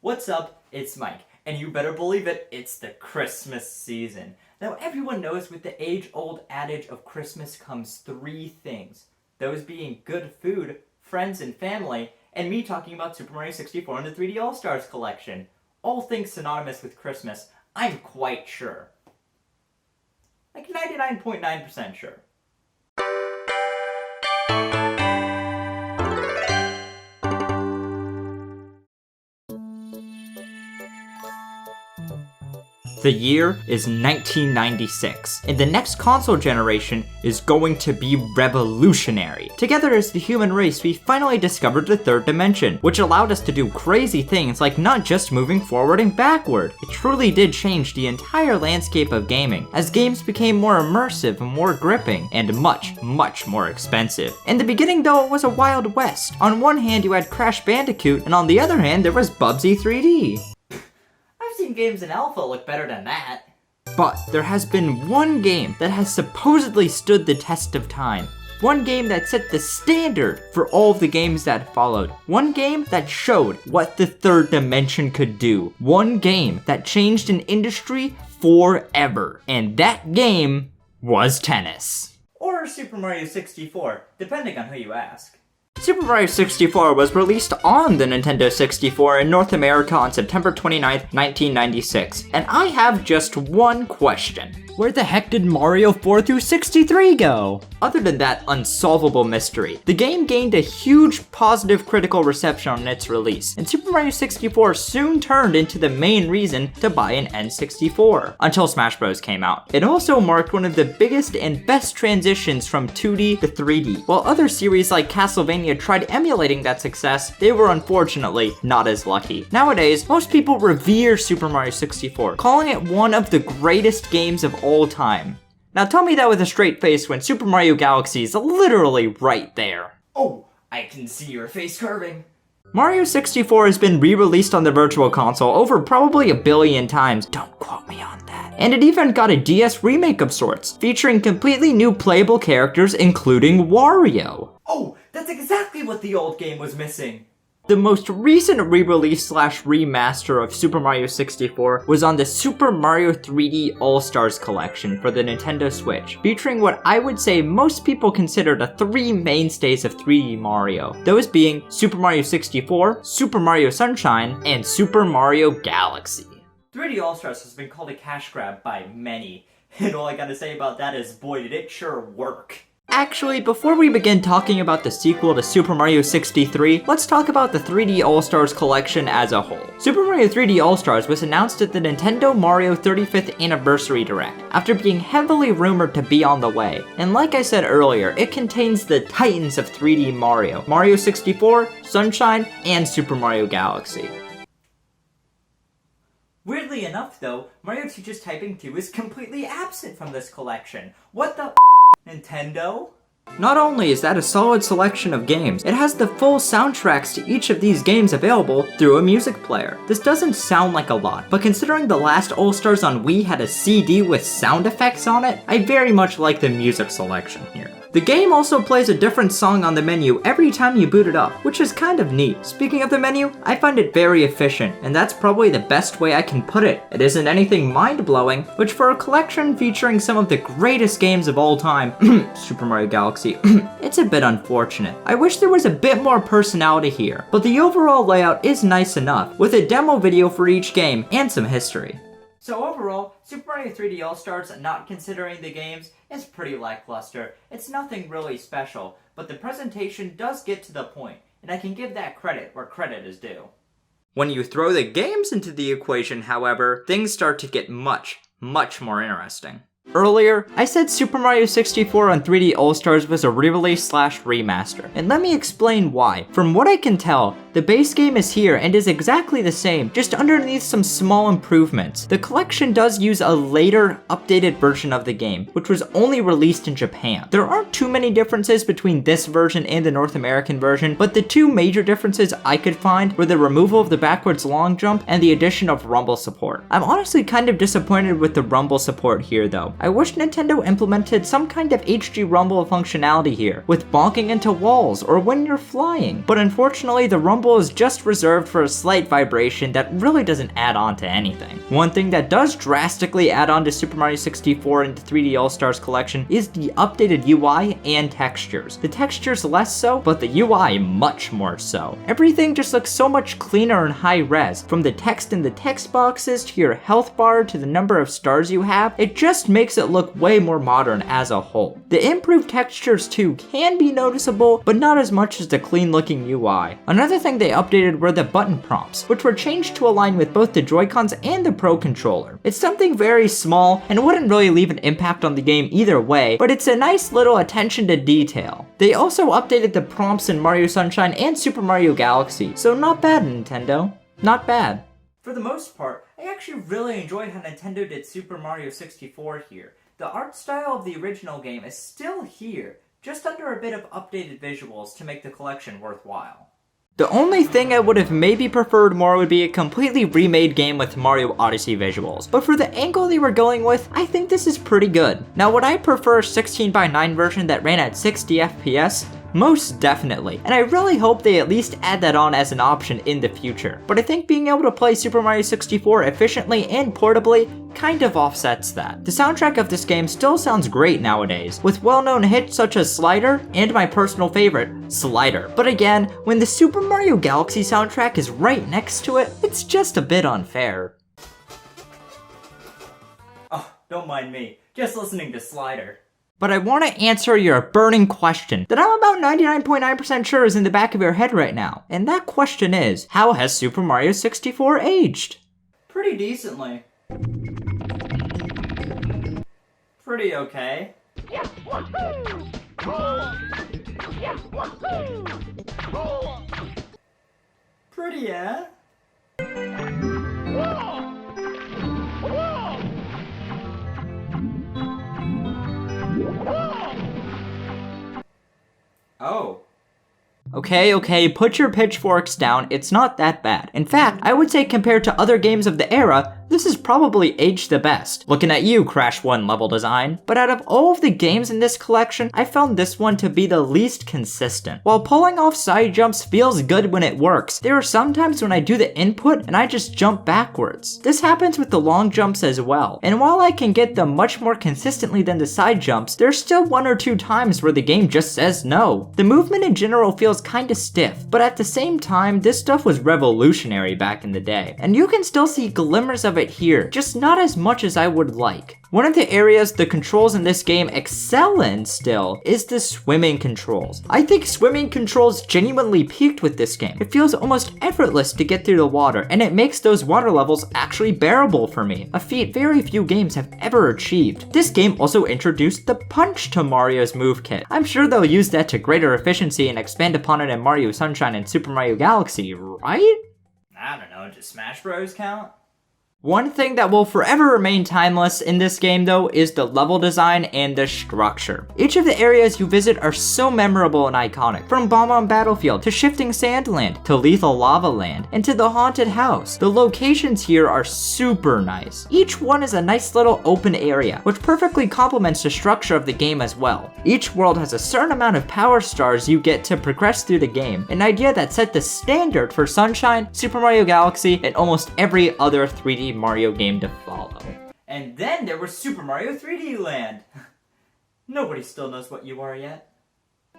What's up? It's Mike, and you better believe it, it's the Christmas season. Now everyone knows with the age-old adage of Christmas comes three things. Those being good food, friends and family, and me talking about Super Mario 64 and the 3D All-Stars collection. All things synonymous with Christmas, I'm quite sure. Like 99.9% sure. The year is 1996, and the next console generation is going to be revolutionary. Together as the human race, we finally discovered the third dimension, which allowed us to do crazy things like not just moving forward and backward. It truly did change the entire landscape of gaming, as games became more immersive, more gripping, and much, much more expensive. In the beginning though, it was a wild west. On one hand you had Crash Bandicoot, and on the other hand there was Bubsy 3D. I've seen games in alpha look better than that. But there has been one game that has supposedly stood the test of time. One game that set the standard for all of the games that followed. One game that showed what the third dimension could do. One game that changed an industry forever. And that game was tennis. Or Super Mario 64, depending on who you ask. Super Mario 64 was released on the Nintendo 64 in North America on September 29th, 1996. And I have just one question. Where the heck did Mario 4 through 63 go? Other than that unsolvable mystery, the game gained a huge positive critical reception on its release, and Super Mario 64 soon turned into the main reason to buy an N64, until Smash Bros. Came out. It also marked one of the biggest and best transitions from 2D to 3D. While other series like Castlevania tried emulating that success, they were unfortunately not as lucky. Nowadays, most people revere Super Mario 64, calling it one of the greatest games of all time. Now tell me that with a straight face when Super Mario Galaxy is literally right there. Oh, I can see your face curving. Mario 64 has been re-released on the Virtual Console over probably a billion times. Don't quote me on that. And it even got a DS remake of sorts, featuring completely new playable characters including Wario. Oh, that's exactly what the old game was missing. The most recent re-release / remaster of Super Mario 64 was on the Super Mario 3D All-Stars collection for the Nintendo Switch, featuring what I would say most people consider the three mainstays of 3D Mario, those being Super Mario 64, Super Mario Sunshine, and Super Mario Galaxy. 3D All-Stars has been called a cash grab by many, and all I gotta say about that is boy did it sure work. Actually, before we begin talking about the sequel to Super Mario 63, let's talk about the 3D All-Stars collection as a whole. Super Mario 3D All-Stars was announced at the Nintendo Mario 35th Anniversary Direct, after being heavily rumored to be on the way. And like I said earlier, it contains the titans of 3D Mario, Mario 64, Sunshine, and Super Mario Galaxy. Weirdly enough though, Mario Teaches Typing 2 is completely absent from this collection. What the Nintendo? Not only is that a solid selection of games, it has the full soundtracks to each of these games available through a music player. This doesn't sound like a lot, but considering the last All-Stars on Wii had a CD with sound effects on it, I very much like the music selection here. The game also plays a different song on the menu every time you boot it up, which is kind of neat. Speaking of the menu, I find it very efficient, and that's probably the best way I can put it. It isn't anything mind-blowing, which for a collection featuring some of the greatest games of all time, Super Mario Galaxy, it's a bit unfortunate. I wish there was a bit more personality here, but the overall layout is nice enough, with a demo video for each game and some history. So overall, Super Mario 3D All-Stars, not considering the games, is pretty lackluster. It's nothing really special, but the presentation does get to the point, and I can give that credit where credit is due. When you throw the games into the equation, however, things start to get much, much more interesting. Earlier, I said Super Mario 64 on 3D All-Stars was a re-release / remaster, and let me explain why. From what I can tell, the base game is here and is exactly the same, just underneath some small improvements. The collection does use a later, updated version of the game, which was only released in Japan. There aren't too many differences between this version and the North American version, but the two major differences I could find were the removal of the backwards long jump and the addition of rumble support. I'm honestly kind of disappointed with the rumble support here though. though. I wish Nintendo implemented some kind of HG rumble functionality here, with bonking into walls or when you're flying, but unfortunately the rumble is just reserved for a slight vibration that really doesn't add on to anything. One thing that does drastically add on to Super Mario 64 and the 3D All-Stars collection is the updated UI and textures. The textures less so, but the UI much more so. Everything just looks so much cleaner and high res, from the text in the text boxes to your health bar to the number of stars you have. It just makes it look way more modern as a whole. The improved textures too can be noticeable, but not as much as the clean looking UI. Another thing they updated were the button prompts, which were changed to align with both the Joy-Cons and the Pro Controller. It's something very small and wouldn't really leave an impact on the game either way, but it's a nice little attention to detail. They also updated the prompts in Mario Sunshine and Super Mario Galaxy, so not bad, Nintendo. Not bad. For the most part, I actually really enjoyed how Nintendo did Super Mario 64 here. The art style of the original game is still here, just under a bit of updated visuals to make the collection worthwhile. The only thing I would have maybe preferred more would be a completely remade game with Mario Odyssey visuals, but for the angle they were going with, I think this is pretty good. Now, would I prefer a 16:9 version that ran at 60 FPS? Most definitely, and I really hope they at least add that on as an option in the future. But I think being able to play Super Mario 64 efficiently and portably kind of offsets that. The soundtrack of this game still sounds great nowadays, with well-known hits such as Slider and my personal favorite, Slider. But again, when the Super Mario Galaxy soundtrack is right next to it, it's just a bit unfair. Oh, don't mind me, just listening to Slider. But I want to answer your burning question that I'm about 99.9% sure is in the back of your head right now. And that question is, how has Super Mario 64 aged? Pretty decently. Pretty okay. Pretty, yeah? Oh. Okay, put your pitchforks down, it's not that bad. In fact, I would say compared to other games of the era, this is probably aged the best. Looking at you, Crash 1 level design. But out of all of the games in this collection, I found this one to be the least consistent. While pulling off side jumps feels good when it works, there are some times when I do the input and I just jump backwards. This happens with the long jumps as well. And while I can get them much more consistently than the side jumps, there's still one or two times where the game just says no. The movement in general feels kinda stiff, but at the same time, this stuff was revolutionary back in the day. And you can still see glimmers of it here, just not as much as I would like. One of the areas the controls in this game excel in still is the swimming controls. I think swimming controls genuinely peaked with this game. It feels almost effortless to get through the water, and it makes those water levels actually bearable for me, a feat very few games have ever achieved. This game also introduced the punch to Mario's move kit. I'm sure they'll use that to greater efficiency and expand upon it in Mario Sunshine and Super Mario Galaxy, right? I don't know, does Smash Bros count? One thing that will forever remain timeless in this game though is the level design and the structure. Each of the areas you visit are so memorable and iconic, from Bomb Battlefield to Shifting Sand Land to Lethal Lava Land and to the Haunted House. The locations here are super nice. Each one is a nice little open area, which perfectly complements the structure of the game as well. Each world has a certain amount of power stars you get to progress through the game, an idea that set the standard for Sunshine, Super Mario Galaxy, and almost every other 3D Mario game to follow. And then there was Super Mario 3D Land. Nobody still knows what you are yet.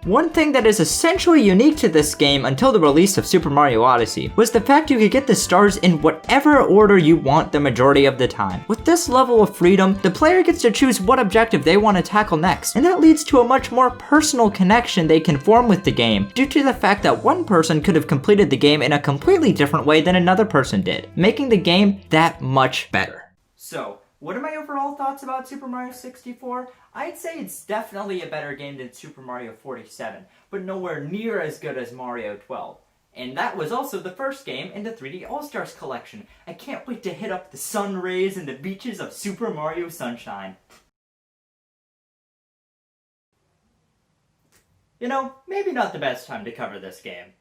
One thing that is essentially unique to this game until the release of Super Mario Odyssey was the fact you could get the stars in whatever order you want the majority of the time. With this level of freedom, the player gets to choose what objective they want to tackle next, and that leads to a much more personal connection they can form with the game due to the fact that one person could have completed the game in a completely different way than another person did, making the game that much better. So, what are my overall thoughts about Super Mario 64? I'd say it's definitely a better game than Super Mario 47, but nowhere near as good as Mario 12. And that was also the first game in the 3D All-Stars collection. I can't wait to hit up the sun rays and the beaches of Super Mario Sunshine. You know, maybe not the best time to cover this game.